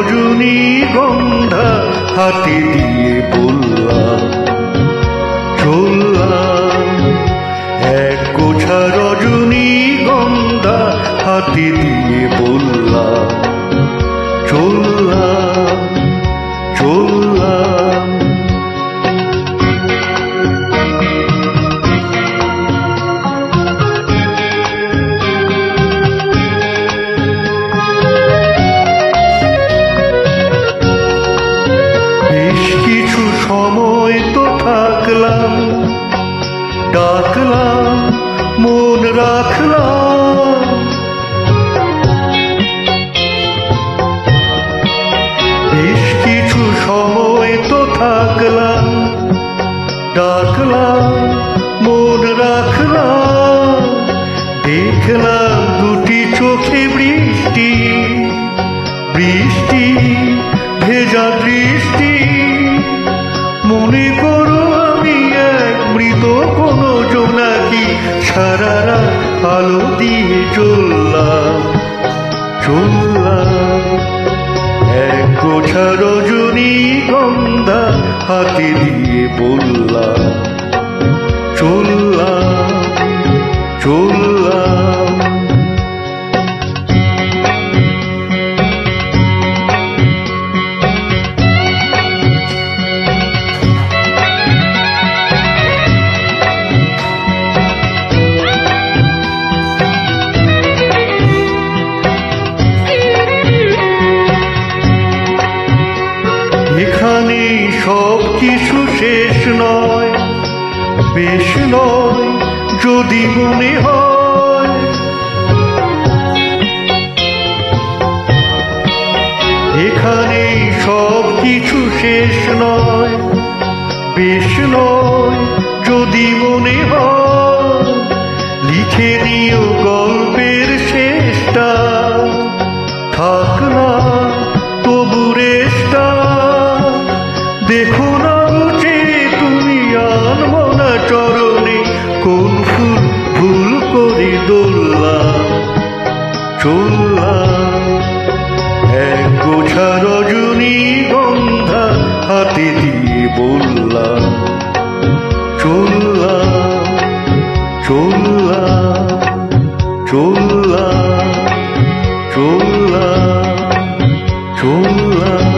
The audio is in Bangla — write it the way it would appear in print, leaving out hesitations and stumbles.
রজনীগন্ধা হাতে দিয়ে বললাম চললাম, এক গোছা রজনীগন্ধা হাতে দিয়ে বললাম চললাম চললাম। বেশ কিছু সময় তো থাকলাম, ডাকলাম মন রাখলাম, বেশ কিছু সময় তো থাকলাম, ডাকলাম মন রাখলাম। দেখলাম দুটি চোখে বৃষ্টি, বৃষ্টি ভেজা দৃষ্টি, মনে করো আমি এক মৃত কোনো জোনাকি, সারা রাত আলো দিয়ে চললাম চললাম, এক গোছা রজনীগন্ধা হাতে দিয়ে বললাম চললাম চললাম। এখানে সব কিছু শেষ নয়, বেশ নয় যদি মনে হয়, এখানে সব কিছু শেষ নয়, বেশ নয় যদি মনে হয়। লিখে নিও গল্পের শেষটা, থাক না তবু রেশটা, দেখো না বুঝে তুমি আনবো না চরণে, কোন ফুল ভুল করে দোললাম চললাম, এক গোছা রজনীগন্ধা হাতে দিয়ে বললাম চললাম চললাম চললাম চললাম চললাম।